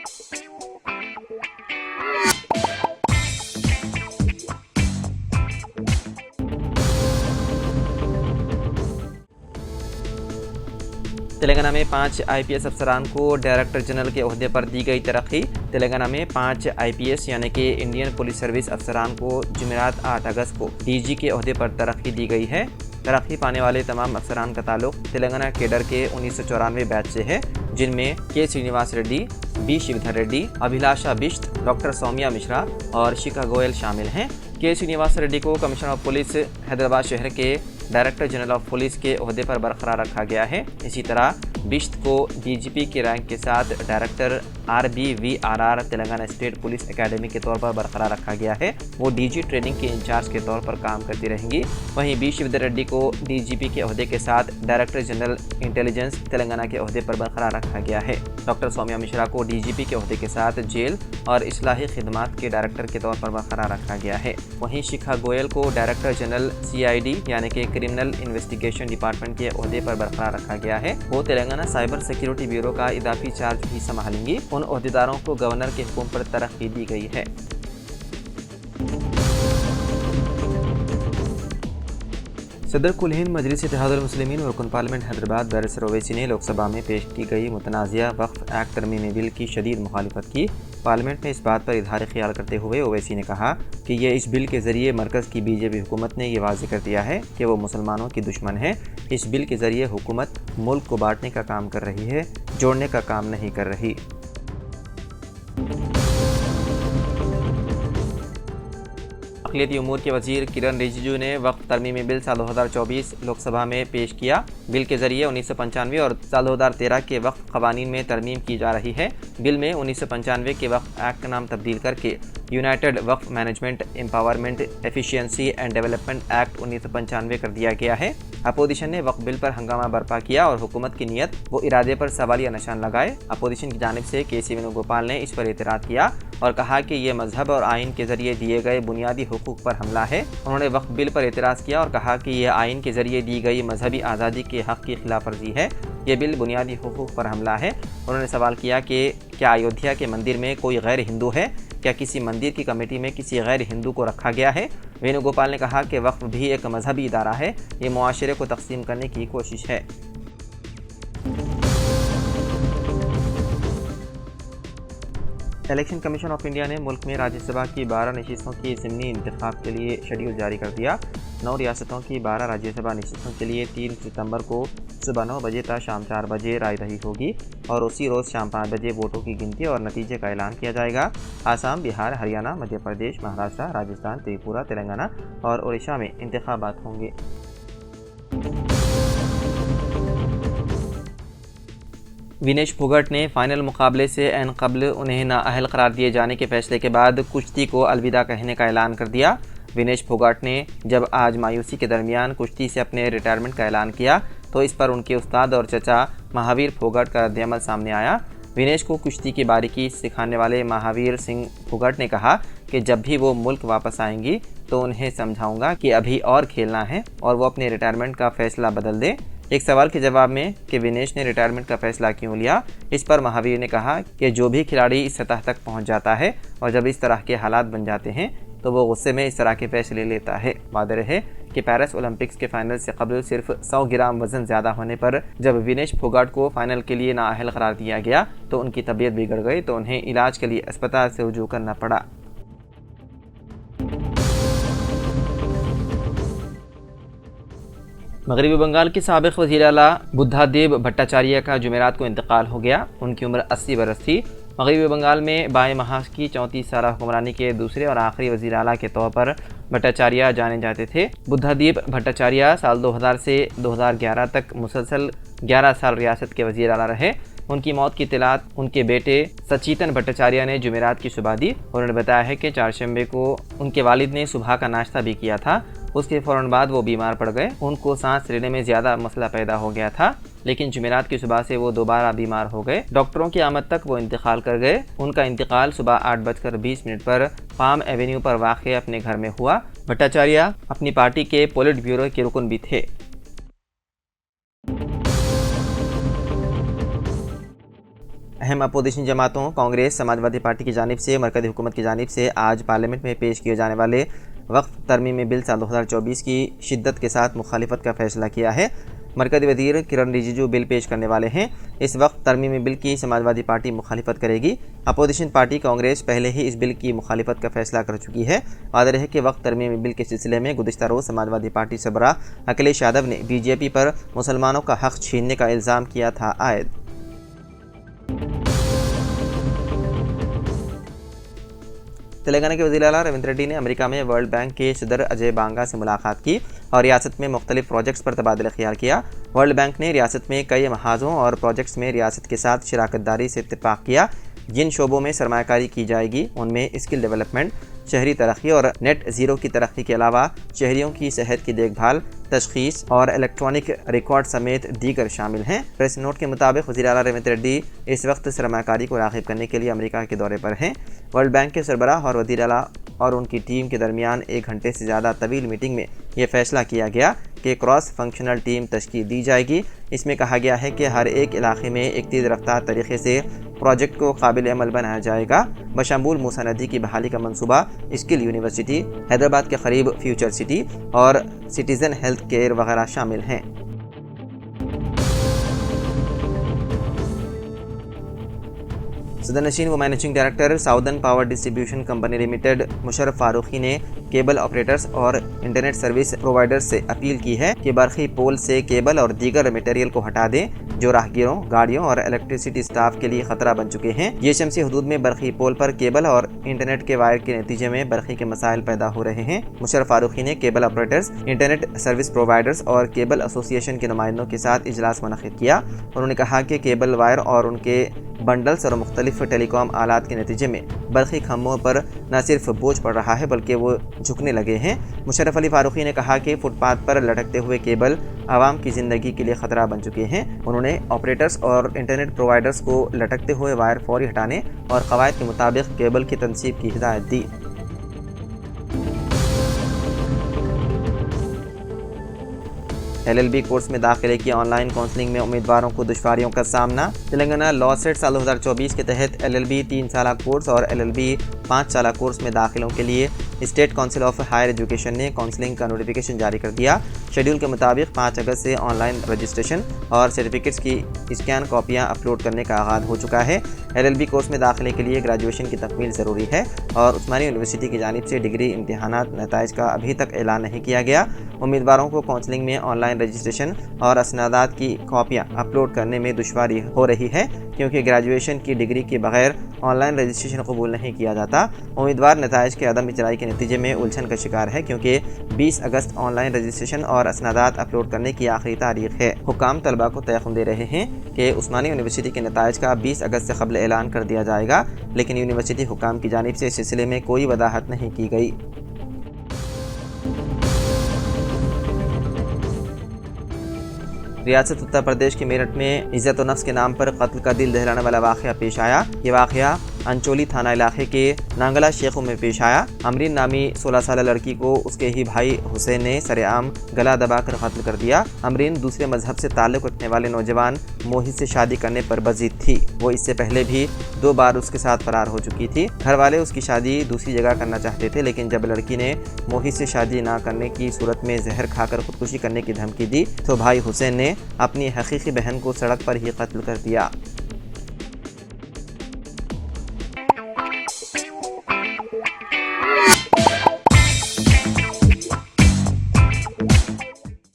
तेलंगाना में 5 आईपीएस अफसरान को डायरेक्टर जनरल के ओहदे पर दी गई तरक्की। तेलंगाना में 5 आईपीएस यानी कि इंडियन पुलिस सर्विस अफसरान को जुमेरात 8 अगस्त को डीजी के ओहदे पर तरक्की दी गई है। तरक्की पाने वाले तमाम अफसरान का ताल्लुक तेलंगाना केडर के 1994 बैच से है, जिनमें के श्रीनिवास रेड्डी, बी शिवधर रेड्डी, अभिलाषा बिश्त, डॉक्टर सौम्या मिश्रा और शिखा गोयल शामिल हैं। के श्रीनिवास रेड्डी को कमिश्नर ऑफ पुलिस हैदराबाद शहर के डायरेक्टर जनरल ऑफ पुलिस के ओहदे पर बरकरार रखा गया है। इसी तरह बिश्त को डीजीपी के रैंक के साथ director RBVRR Telangana state police academy के तौर पर बरकरार रखा गया है। वो डीजी ट्रेनिंग के इंचार्ज के तौर पर काम करती रहेंगी। वहीं बी शिवधर रेड्डी को डीजीपी के ओहदे के साथ डायरेक्टर जनरल इंटेलिजेंस तेलंगाना के ओहदे पर बरकरार रखा गया है। डॉक्टर सौम्या मिश्रा को डीजीपी के ओहदे के साथ जेल और इस्लाही खिदमात के डायरेक्टर के तौर पर बरकरार रखा गया है। वहीं शिखा गोयल को डायरेक्टर जनरल CID यानी कि क्रिमिनल इन्वेस्टिगेशन डिपार्टमेंट के ओहदे पर बरकरार रखा गया है। वो तेलंगाना साइबर सिक्योरिटी ब्यूरो का इजाफी चार्ज भी संभालेंगी। उन ओहदेदारों को गवर्नर के हुक्म पर तरक्की दी गई है। सदर कुल हिंद मजलिस इत्तेहादुल मुस्लिमीन और रुकन पार्लियामेंट हैदराबाद बैरिस्टर ओवैसी ने लोकसभा में पेश की गई मुतनाज़िया वक्फ एक्ट तरमीमी बिल की शदीद मुखालिफत की। पार्लियामेंट में इस बात पर इजहार ख्याल करते हुए ओवैसी ने कहा कि ये इस बिल के ज़रिए मरकज़ की बीजेपी हुकूमत ने यह वाज़ेह कर दिया है कि वो मुसलमानों की दुश्मन है। इस बिल के ज़रिए हुकूमत मुल्क को बांटने का काम कर रही है, जोड़ने का काम नहीं कर रही। अक़लियती उमूर के वज़ीर किरण रिजिजू ने वक्फ तरमीमी बिल साल 2024 लोकसभा में पेश किया। बिल के ज़रिए 1995 और साल 2013 के वक्फ क़वानीन में तरमीम की जा रही है। बिल में 1995 के वक्फ एक्ट का नाम तब्दील करके United Waqf management empowerment efficiency and development act 1995 कर दिया गया है। अपोजिशन ने वक्फ बिल पर हंगामा बर्पा किया और हुकूमत की नीयत व इरादे पर सवालिया निशान लगाए। अपोजिशन की जानिब से KC वेणुगोपाल ने इस पर एतराज़ किया और कहा कि ये मजहब और आइन के ज़रिए दिए गए बुनियादी हुकूक पर हमला है। उन्होंने वक्फ बिल पर एतराज़ किया और कहा कि यह आइन के ज़रिए दी गई मजहबी आज़ादी के हक़ की खिलाफ वर्जी है। ये बिल बुनियादी हुकूक पर हमला है। उन्होंने सवाल किया कि क्या अयोध्या के मंदिर में कोई गैर हिंदू है? क्या किसी मंदिर की कमेटी में किसी गैर हिंदू को रखा गया है? वेणुगोपाल ने कहा कि वक्फ भी एक मजहबी इदारा है, ये मुआशरे को तकसीम करने की कोशिश है। इलेक्शन कमीशन ऑफ इंडिया ने मुल्क में राज्यसभा की 12 नशिस्तों की ज़िमनी इंतखाब के लिए शेड्यूल जारी कर दिया। 9 रियासतों की 12 राज्यसभा नशिस्तों के लिए 3 सितंबर को सुबह 9 बजे तक शाम 4 बजे राय दही होगी और उसी रोज़ शाम 5 बजे वोटों की गिनती और नतीजे का ऐलान किया जाएगा। आसाम, बिहार, हरियाणा, मध्य प्रदेश, महाराष्ट्र, राजस्थान, त्रिपुरा, तेलंगाना और उड़ीसा में इंतखाबात होंगे। विनेश फोगाट ने फ़ाइनल मुकाबले से ऐन क़ब्ल उन्हें नाअहल करार दिए जाने के फैसले के बाद कुश्ती को अलविदा कहने का ऐलान कर दिया। विनेश फोगाट ने जब आज मायूसी के दरमियान कुश्ती से अपने रिटायरमेंट का ऐलान किया तो इस पर उनके उस्ताद और चचा महावीर फोगाट का रद्द-ए-अमल सामने आया। विनेश को कुश्ती की बारीकी सिखाने वाले महावीर सिंह फोगाट ने कहा कि जब भी वो मुल्क वापस आएंगी तो उन्हें समझाऊंगा कि अभी और खेलना है और वो अपने रिटायरमेंट का फ़ैसला बदल दें। एक सवाल के जवाब में कि विनेश ने रिटायरमेंट का फ़ैसला क्यों लिया, इस पर महावीर ने कहा कि जो भी खिलाड़ी इस सतह तक पहुंच जाता है और जब इस तरह के हालात बन जाते हैं तो वो गुस्से में इस तरह के फ़ैसले लेता है। वादे रहे कि पेरिस ओलंपिक्स के फाइनल से कबल सिर्फ 100 ग्राम वज़न ज़्यादा होने पर जब विनेश फोगाट को फ़ाइनल के लिए नाअहल करार दिया गया तो उनकी तबीयत बिगड़ गई तो उन्हें इलाज के लिए अस्पताल से रुजू करना पड़ा। मगरबी बंगाल के साबिक़ वज़ीर आला बुद्धादेव भट्टाचार्य का जुमेरात को इंतकाल हो गया। उनकी उम्र 80 बरस थी। मगरबी बंगाल में बाएं महाज की 34 साल हुक्मरानी के दूसरे और आखिरी वज़ीर आला के तौर पर भट्टाचार्य जाने जाते थे। बुद्धादेव भट्टाचार्य साल 2000 से 2011 तक मुसलसल 11 साल रियासत के वज़ीर आला रहे। उनकी मौत की इत्तलात उनके बेटे सचीतन भट्टाचार्य ने जुमेरात की सुबह दी। उन्होंने बताया है कि चारशंबे को उनके वालिद ने सुबह का नाश्ता भी किया था। उसके फ़ौरन बाद वो बीमार पड़ गए। उनको सांस लेने में ज़्यादा मसला पैदा हो गया था, लेकिन जुमेरात की सुबह से वो दोबारा बीमार हो गए। डॉक्टरों की आमद तक वो इंतकाल कर गए। उनका इंतकाल सुबह 8:20 पर पाम एवेन्यू पर वाक़ अपने घर में हुआ। भट्टाचार्य अपनी पार्टी के पोलिट ब्यूरो के रुकन भी थे। अहम अपोजिशन जमातों कांग्रेस, समाजवादी पार्टी की जानिब से मरकज़ी हुकूमत की जानिब से आज पार्लियामेंट में पेश किए जाने वाले वक्फ तरमीमी बिल साल 2024 की शिद्दत के साथ मुखालिफत का फैसला किया है। मरकज़ी वज़ीर किरण रिजिजू बिल पेश करने वाले हैं। इस वक्त तरमीमी बिल की समाजवादी पार्टी मुखालिफत करेगी। अपोजिशन पार्टी कांग्रेस पहले ही इस बिल की मुखालिफत का फैसला कर चुकी है। वाज़ेह है कि वक्त तरमीमी बिल के सिलसिले में गुज़िश्ता रोज़ समाजवादी पार्टी सरबराह अखिलेश यादव ने BJP पर मुसलमानों का हक़ छीनने का इल्ज़ाम किया था आयद। तेलंगाना के वज़ीर आला रविंद्र रेड्डी ने अमेरिका में वर्ल्ड बैंक के सदर अजय बांगा से मुलाकात की और रियासत में मुख्तलिफ प्रोजेक्ट्स पर तबादला ख्याल किया। वर्ल्ड बैंक ने रियासत में कई महाजों और प्रोजेक्ट्स में रियासत के साथ शराकत दारी से इत्तेफाक किया। जिन शोबों में सरमायाकारी की जाएगी उनमें स्किल डेवलपमेंट, शहरी तरक्की और नेट ज़ीरो की तरक्की के अलावा शहरियों की सेहत की देखभाल, तशखीस और इलेक्ट्रॉनिक रिकॉर्ड समेत दीगर शामिल हैं। प्रेस नोट के मुताबिक वज़ीर आला रविंद्र रेड्डी इस वक्त सरमायाकारी को राग़िब करने के लिए अमेरिका के दौरे पर हैं। वर्ल्ड बैंक के सरबराह और वज़ीर आला और उनकी टीम के दरमियान 1 घंटे से ज़्यादा तवील मीटिंग में यह फैसला किया गया कि क्रॉस फंक्शनल टीम तश्कील दी जाएगी। इसमें कहा गया है कि हर एक इलाके में एक तेज़ रफ्तार तरीके से प्रोजेक्ट को काबिल अमल बनाया जाएगा। बशमूल मूसा नदी की बहाली का मंसूबा, स्किल यूनिवर्सिटी, हैदराबाद के करीब फ्यूचर सिटी और सिटीज़न हेल्थ केयर वगैरह शामिल हैं। सदर नशीन व managing director southern power distribution company limited Musharraf Farooqui ने केबल ऑपरेटर्स और इंटरनेट सर्विस प्रोवाइडर्स से अपील की है कि बरक़ी पोल से केबल और दीगर मटेरियल को हटा दें जो राहगीरों, गाड़ियों और इलेक्ट्रिसिटी स्टाफ के लिए खतरा बन चुके हैं। GHMC हदूद में बरक़ी पोल पर केबल और इंटरनेट के वायर के नतीजे में बरक़ी के मसाइल पैदा हो रहे हैं। मुशर्रफ फारूकी ने cable operators, internet service providers और केबल एसोसिएशन के नुमाइंदों के साथ इजलास मुनक़िद किया। उन्होंने कहा कि केबल वायर और उनके बंडल्स और मुख्तलिफ टेलीकॉम आलात के नतीजे में बरक़ी खम्भों पर न सिर्फ बोझ पड़ रहा है बल्कि वो झुकने लगे हैं। मुशर्रफ अली फारूकी ने कहा कि फुटपाथ पर लटकते हुए केबल आवाम की ज़िंदगी के लिए ख़तरा बन चुके हैं। उन्होंने ऑपरेटर्स और इंटरनेट प्रोवाइडर्स को लटकते हुए वायर फौरी हटाने और क़वायद के मुताबिक केबल की तनसीब की हिदायत दी। LLB कोर्स में दाखिले की ऑनलाइन काउंसलिंग में उम्मीदवारों को दुश्वारियों का सामना। तेलंगाना लॉ सेट साल 2024 के तहत LLB 3 साला कोर्स और LLB 5 साला कोर्स में दाखिलों के लिए state council of higher education ने काउंसलिंग का नोटिफिकेशन जारी कर दिया। शेड्यूल के मुताबिक 5 अगस्त से ऑनलाइन रजिस्ट्रेशन और सर्टिफिकेट्स की स्कैन कॉपियां अपलोड करने का आगाज़ हो चुका है। LLB कोर्स में दाखिले के लिए ग्रेजुएशन की तकमील ज़रूरी है और उस्मानिया यूनिवर्सिटी की जानिब से डिग्री इम्तिहानात नताइज का अभी तक ऐलान नहीं किया गया। उम्मीदवारों को काउंसलिंग में ऑनलाइन रजिस्ट्रेशन और असनादात की कॉपियाँ अपलोड करने में दुश्वारी हो रही है क्योंकि ग्रेजुएशन की डिग्री के बगैर ऑनलाइन रजिस्ट्रेशन कबूल नहीं किया जाता। उम्मीदवार नताइज के अदम इजराई के नतीजे में उलझन का शिकार है क्योंकि 20 अगस्त ऑनलाइन रजिस्ट्रेशन और असनादात अपलोड करने की आखिरी तारीख है। हुकाम तलबा को तयक़ुन दे रहे हैं कि उस्मानिया यूनिवर्सिटी के नताइज का 20 अगस्त से कबल ऐलान कर दिया जाएगा, लेकिन यूनिवर्सिटी हुकाम की जानिब से इस सिलसिले में कोई वदाहत नहीं की गई। रियासत उत्तर प्रदेश के मेरठ में इज़्ज़त व नफ्स के नाम पर कत्ल का दिल दहलाने वाला वाक़या पेश आया। ये वाक़या अंचोली थाना इलाके के नांगला शेखों में पेश आया। अमरीन नामी 16 साल लड़की को उसके ही भाई हुसैन ने सरेआम गला दबाकर कत्ल कर दिया। अमरीन दूसरे मजहब से ताल्लुक़ रखने वाले नौजवान मोहित से शादी करने पर बज़िद थी। वो इससे पहले भी 2 बार उसके साथ फरार हो चुकी थी। घर वाले उसकी शादी दूसरी जगह करना चाहते थे, लेकिन जब लड़की ने मोहित से शादी ना करने की सूरत में जहर खाकर खुदकुशी करने की धमकी दी तो भाई हुसैन ने अपनी हकीकी बहन को सड़क पर ही कत्ल कर दिया।